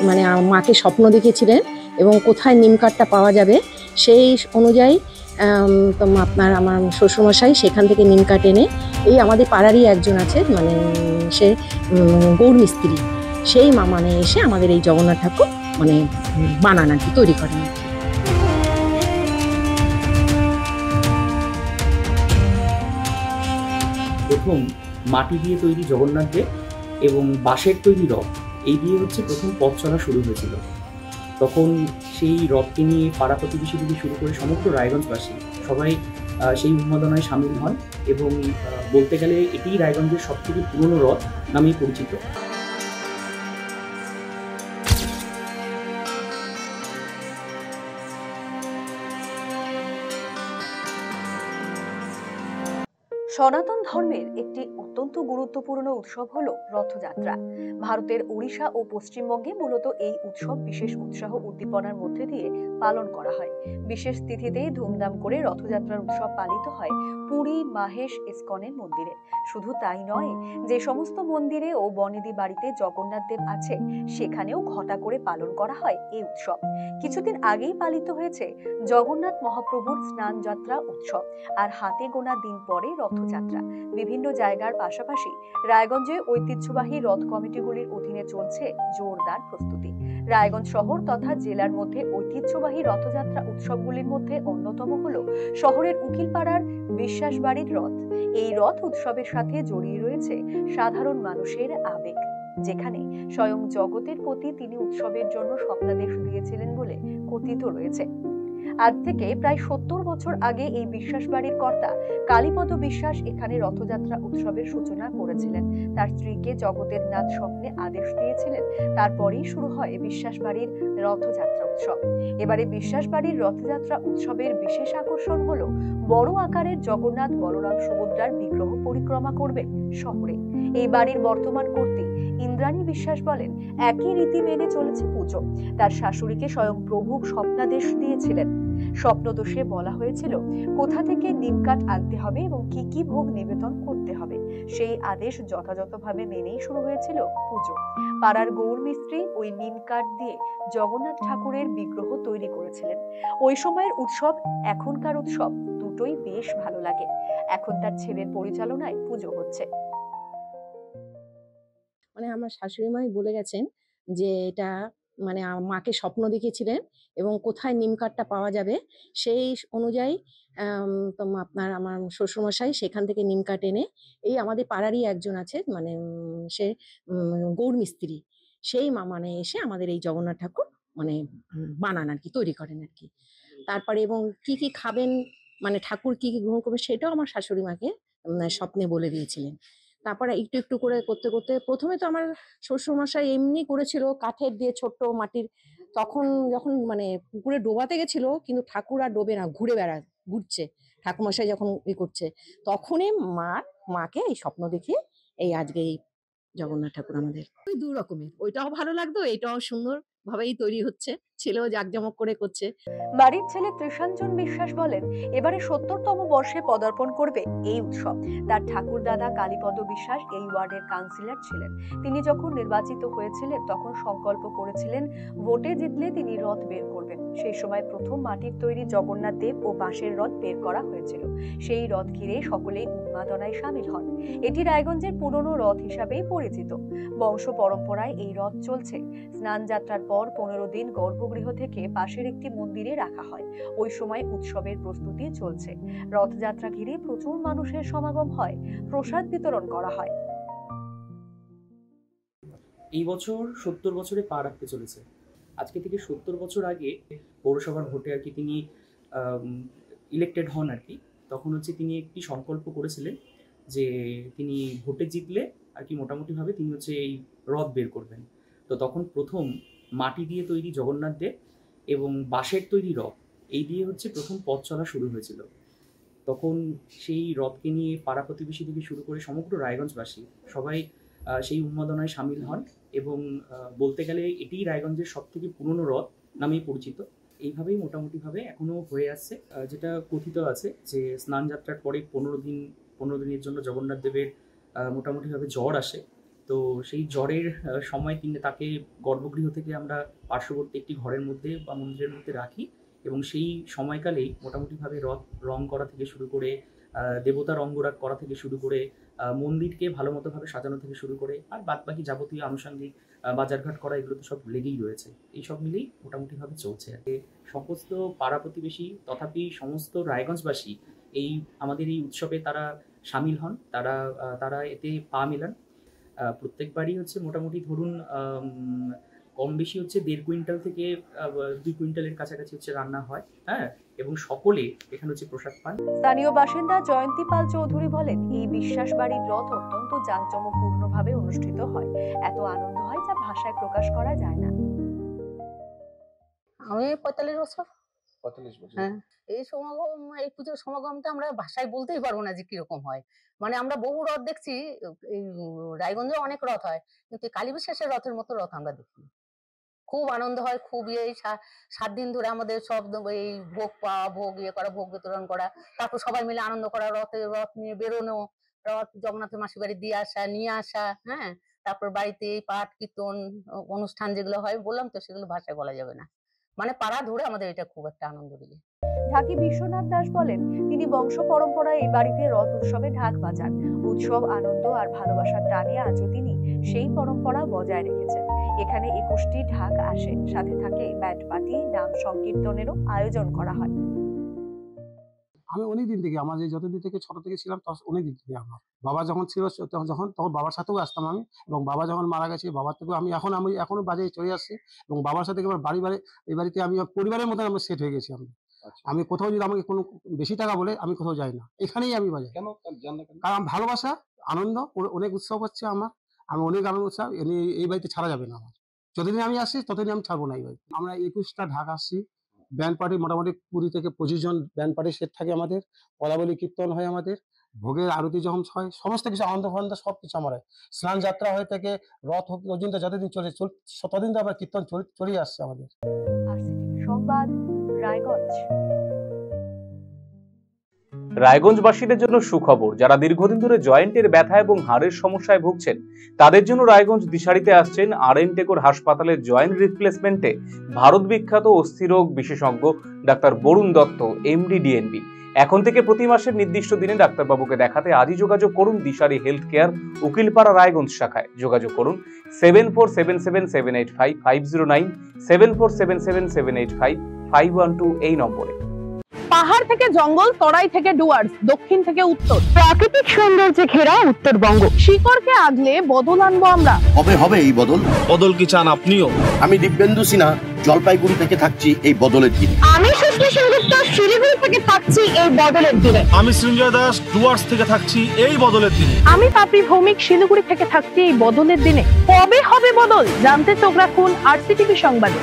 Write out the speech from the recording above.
মানে মাকে স্বপ্ন দেখেছিলেন এবং কোথায় নিম কাঠটা পাওয়া যাবে সেই অনুযায়ী আমার শ্বশুরমশাই সেখান থেকে নিম কাঠ এনে এই আমাদের পাড়ারই একজন আছে, মানে সে গৌর মিস্ত্রি, সেই মানে এসে আমাদের এই জগন্নাথ ঠাকুর মানে বানান আর কি, তৈরি করেন আর কি। প্রথম মাটি দিয়ে তৈরি জগন্নাথ দেব এবং বাঁশের তৈরি রথ, এই দিয়ে হচ্ছে প্রথম পথ চলা শুরু হয়েছিল। তখন সেই রথকে নিয়ে পাড়া প্রতিবেশী থেকে শুরু করে সমগ্র রায়গঞ্জবাসী সবাই সেই উন্মাদনায় সামিল হন এবং বলতে গেলে এটি রায়গঞ্জের সবথেকে পুরনো রথ নামেই পরিচিত। সনাতন ধর্মের একটি অত্যন্ত গুরুত্বপূর্ণ উৎসব হলো রথযাত্রা। ভারতের ওড়িশা ও পশ্চিমবঙ্গে মূলত এই উৎসব বিশেষ উৎসাহ উদ্দীপনার মধ্যে দিয়ে পালন করা হয়। বিশেষ তিথিতে ধুমধাম করে রথযাত্রার উৎসব পালিত হয় পুরী মাহেশ ইস্কনের মন্দিরে। শুধু তাই নয়, যে সমস্ত মন্দিরে ও বনেদি বাড়িতে জগন্নাথ দেব আছে সেখানেও ঘটা করে পালন করা হয় এই উৎসব। কিছুদিন আগেই পালিত হয়েছে জগন্নাথ মহাপ্রভুর স্নান যাত্রা উৎসব, আর হাতে গোনা দিন পরে রথযাত্রা। বিভিন্ন জায়গার পাশাপাশি রায়গঞ্জে ঐতিহ্যবাহী রথ কমিটিগুলির অধীনে চলছে জোরদার প্রস্তুতি। রায়গঞ্জ শহর তথা জেলার মধ্যে ঐতিহ্যবাহী রথযাত্রা উৎসবগুলির মধ্যে অন্যতম হলো শহরের উকিলপাড়ার বিশ্বাস বাড়ির রথ। এই রথ উৎসবের সাথে জড়িয়ে রয়েছে সাধারণ মানুষের আবেগ, যেখানে স্বয়ং জগতের প্রতি তিনি উৎসবের জন্য স্বপ্নাদেশ দিয়েছিলেন বলে কথিত রয়েছে। আজ থেকে প্রায় 70 বছর আগে এই বিশ্বাস বাড়ির কর্তা কালীপদ বিশ্বাস এখানে রথযাত্রা উৎসবের সূচনা করেছিলেন। তার স্ত্রীকে জগতের নাথ স্বপ্নে আদেশ দিয়েছিলেন। তারপরেই শুরু হয় বিশ্বাস বাড়ির রথযাত্রা উৎসব। এবারে বিশ্বাস বাড়ির রথযাত্রা উৎসবের বিশেষ আকর্ষণ হলো বড় আকারের জগন্নাথ বলরাম সুভদ্রার বিগ্রহ পরিক্রমা করবে শহরে। এই বাড়ির বর্তমান কর্ত্রী ইন্দ্রাণী বিশ্বাস বলেন, একই রীতি মেনে চলেছে পুজো। তার শাশুড়িকে স্বয়ং প্রভু স্বপ্নাদেশ দিয়েছিলেন। স্বপ্নদোষে বলা হয়েছিল কোথা থেকে নিম কাঠ আনতে হবে এবং কি কি ভোগ নিবেদন করতে হবে। সেই আদেশ যথাযথভাবে মেনেই শুরু হয়েছিল পুজো। পাড়ার গৌর মিস্ত্রি ওই নিম কাঠ দিয়ে জগন্নাথ ঠাকুরের বিগ্রহ তৈরি করেছিলেন। ওই সময়ের উৎসব এখনকার উৎসব দুটোই বেশ ভালো লাগে। এখন তার ছেলের পরিচালনায় পুজো হচ্ছে। মানে আমার শাশুড়ি মাই বলে গেছেন যে এটা মানে মাকে স্বপ্ন দেখেছিলেন এবং কোথায় নিম কাঠটা পাওয়া যাবে সেই অনুযায়ী আমার শ্বশুরমশাই সেখান থেকে নিম কাঠ এনে এই আমাদের পাড়ারই একজন আছে, মানে সে গৌর মিস্ত্রি, সেই মানে এসে আমাদের এই জগন্নাথ ঠাকুর মানে বানান আর কি, তৈরি করেন আর কি। তারপরে এবং কি কি খাবেন, মানে ঠাকুর কি কি গ্রহণ করবে সেটাও আমার শাশুড়ি মাকে স্বপ্নে বলে দিয়েছিলেন। তারপরে একটু একটু করে করতে করতে প্রথমে তো আমার শ্বশুরমশাই এমনি করেছিল কাঠের দিয়ে ছোট্ট মাটির, তখন যখন মানে পুকুরে ডোবাতে গেছিল কিন্তু ঠাকুর আর ডোবে না, ঘুরছে ঠাকুরমশাই যখন করছে, তখনই মাকে এই স্বপ্ন দেখিয়ে এই আজকে এই জগন্নাথ ঠাকুর আমাদের ওই দু রকমের, ওইটাও ভালো লাগতো, এটাও সুন্দর ভাবেই তৈরি হচ্ছে, ছেলেও জাঁকজমক করে করছে। বাড়ির ছেলে ত্রিশাঞ্জন বিশ্বাস বলেন, এবারে 70তম বর্ষে পদার্পণ করবে এই উৎসব। তার ঠাকুর দাদা কালীপদ বিশ্বাস এই ওয়ার্ডের কাউন্সিলর ছিলেন। তিনি যখন নির্বাচিত হয়েছিলেন তখন সংকল্প করেছিলেন ভোটে জিতলে তিনি রথ বের করবেন। সেই সময় প্রথম মাটির তৈরি জগন্নাথ দেব ও বাঁশের রথ বের করা হয়েছিল। সেই রথ ঘিরে সকলেই উন্মাদনায় সামিল হন। এটি রায়গঞ্জের পুরনো রথ হিসাবেই পরিচিত। বংশ পরম্পরায় এই রথ চলছে। স্নান যাত্রার পর 15 দিন গর্ভগৃহ থেকে পাশের একটি মন্দিরে রাখা হয়। ওই সময় উৎসবের প্রস্তুতি চলছে। রথযাত্রা ঘিরে প্রচুর মানুষের সমাগম হয়, প্রসাদ বিতরণ করা হয়। এই বছর 70 বছরে পা রাখতে চলেছে। আজকে থেকে 70 বছর আগে পৌরসভার ভোটে আর কি তিনি ইলেক্টেড হন আর কি। তখন হচ্ছে তিনি একটি সংকল্প করেছিলেন যে তিনি ভোটে জিতলে আর কি মোটামুটিভাবে তিনি হচ্ছে এই রথ বের করবেন। তো তখন প্রথম মাটি দিয়ে তৈরি জগন্নাথ দেব এবং বাঁশের তৈরি রথ, এই দিয়ে হচ্ছে প্রথম পথ চলা শুরু হয়েছিল। তখন সেই রথকে নিয়ে পাড়া প্রতিবেশী থেকে শুরু করে সমগ্র রায়গঞ্জবাসী সবাই সেই উন্মাদনায় সামিল হন এবং বলতে গেলে এটি রায়গঞ্জের সবথেকে পুরনো রথ নামেই পরিচিত। এইভাবেই মোটামুটিভাবে এখনো হয়ে আসছে। যেটা কথিত আছে যে স্নান যাত্রার পরে 15 দিনের জন্য জগন্নাথ দেবের মোটামুটিভাবে জ্বর আসে তো সেই জ্বরের সময় তাকে গর্ভগৃহ থেকে আমরা পার্শ্ববর্তী একটি ঘরের মধ্যে বা মন্দিরের মধ্যে রাখি, এবং সেই সময়কালেই মোটামুটিভাবে রং করা থেকে শুরু করে দেবতার অঙ্গরাগ করা থেকে শুরু করে মন্দিরকে ভালো মতোভাবে সাজানো থেকে শুরু করে আর বাদবাকি যাবতীয় আনুষঙ্গিক বাজারঘাট করা, এগুলো তো সব লেগেই রয়েছে। এইসব মিলেই মোটামুটিভাবে চলছে। সমস্ত পাড়া প্রতিবেশী তথাপি সমস্ত রায়গঞ্জবাসী আমাদের এই উৎসবে তারা সামিল হন, তারা এতে পা মেলান। প্রত্যেকবারই হচ্ছে মোটামুটি ধরুন কম বেশি হচ্ছে 1.5 কুইন্টাল থেকে 2 কুইন্টালের কাছাকাছি হচ্ছে রান্না হয়, হ্যাঁ, এবং সকলে এখানে হচ্ছে প্রসাদ পান। স্থানীয় বাসিন্দা জয়ন্তী পাল চৌধুরী বলেন, এই বিশ্বাস বাড়ির রথ অত্যন্ত জাঁকজমকপূর্ণভাবে অনুষ্ঠিত হয়। এত আনন্দ হয় যা ভাষায় প্রকাশ করা যায় না। আমি 45 বছর। 45 বছর। হ্যাঁ, এই সমাগম, এই পুজোর সমাগমটা আমরা ভাষায় বলতেই পারবো না যে কিরকম হয়। মানে আমরা বহু রথ দেখছি, এই রায়গঞ্জে অনেক রথ হয়, কিন্তু কালী বিশ্বাসের রথের মতো রথ আমরা দেখিনি। খুব আনন্দ হয়, খুব এই 7 দিন ধরে আমাদের সব এই ভোগ পাওয়া, ভোগ করা, ভোগ বিতরণ করা, তারপর সবাই মিলে আনন্দ করা, রথ নিয়ে বেরোনো, রথ জগন্নাথের মাসির বাড়ি দিয়ে আসা, নিয়ে আসা, হ্যাঁ, তারপর বাড়িতে এই পাঠ কীর্তন অনুষ্ঠান যেগুলো হয়, বললাম তো, সেগুলো ভাষায় বলা যাবে না। মানে পাড়া ধরে আমাদের এটা খুব একটা আনন্দ লাগে। ঢাকি বিশ্বনাথ দাস বলেন, তিনি বংশ পরম্পরায় এই বাড়িতে রথ উৎসবে ঢাক বাজান। উৎসব, আনন্দ আর ভালোবাসার টানে আজও তিনি সেই পরম্পরা বজায় রেখেছেন। এখানে 21টি ঢাক আসে, সাথে থাকে ব্যান্ড পার্টি, নাম সংকীর্তনেরও আয়োজন করা হয়। আমি অনেকদিন থেকে, আমার যে যতদিন থেকে ছোট থেকে ছিলাম অনেকদিন থেকে, আমার বাবা যখন ছিল তখন বাবার সাথেও আসতাম আমি, এবং বাবা যখন মারা গেছে বাবার থেকেও আমি এখনো বাজে চলে আসছি, এবং বাবার সাথে আমার এই বাড়িতে আমি পরিবারের মতন আমরা সেট হয়ে গেছি। আমি কোথাও যদি আমাকে কোনো বেশি টাকা বলে আমি কোথাও যাই না, এখানেই আমি বাজাই। কেন? কারণ ভালোবাসা, আনন্দ, অনেক উৎসব হচ্ছে আমি অনেক আনন্দ উৎসব এই বাড়িতে ছাড়া যাবে না। আমার যতদিন আমি আসি ততদিন আমি ছাড়বো না এই বাড়িতে। আমরা 21টা ঢাক আসছি, ব্যান্ড পার্টি মোটামুটি 20 থেকে 25 জন ব্যান্ড পার্টি সেট থাকে আমাদের, পদাবলী কীর্তন হয় আমাদের, ভোগের আরতি যখন হয়, সমস্ত কিছু আনন্দ সবকিছু আমার হয়। স্নান যাত্রা হয়ে থেকে রথ পর্যন্ত যতদিন ততদিন তো আবার কীর্তন চলেই আসছে আমাদের। RCTV সংবাদ, রায়গঞ্জ। রায়গঞ্জবাসীদের জন্য সুখবর, যারা দীর্ঘদিন ধরে জয়েন্টের ব্যথা এবং হাড়ের সমস্যায় ভুগছেন তাদের জন্য রায়গঞ্জ দিশারিতে আসছেন RN টেকোর হাসপাতালের জয়েন্ট রিপ্লেসমেন্টে ভারত বিখ্যাত অস্থিরোগ বিশেষজ্ঞ doctor Barun Dutta, MD DNB। এখন থেকে প্রতি মাসের নির্দিষ্ট দিনে ডাক্তারবাবুকে দেখাতে আজই যোগাযোগ করুন দিশারি হেলথ কেয়ার, উকিলপাড়া, রায়গঞ্জ শাখায়। যোগাযোগ করুন 7477785509, 7477785512 এই নম্বরে। পাহাড় থেকে জঙ্গল, তরাই থেকে ডুয়ার্স, দক্ষিণ থেকে উত্তর, প্রাকৃতিক সৌন্দর্যে ঘেরা উত্তরবঙ্গ, শিকড়কে আগলে বদল আনবো আমরা। হবে এই বদল কি চান আপনিও? আমি দিব্যেন্দু সিনহা জলপাইগুড়ি থেকে থাকছি এই বদলের দিনে। আমি সুশ্রী সেনগুপ্ত শিলিগুড়ি থেকে থাকছি এই বদলের দিনে। আমি সৃঞ্জয় দাস ডুয়ার্স থেকে থাকছি এই বদলের দিনে। আমি পাপড়ি ভৌমিক শিলিগুড়ি থেকে থাকছি এই বদলের দিনে। কবে হবে বদল জানতে চোখ রাখুন RCTV সংবাদে।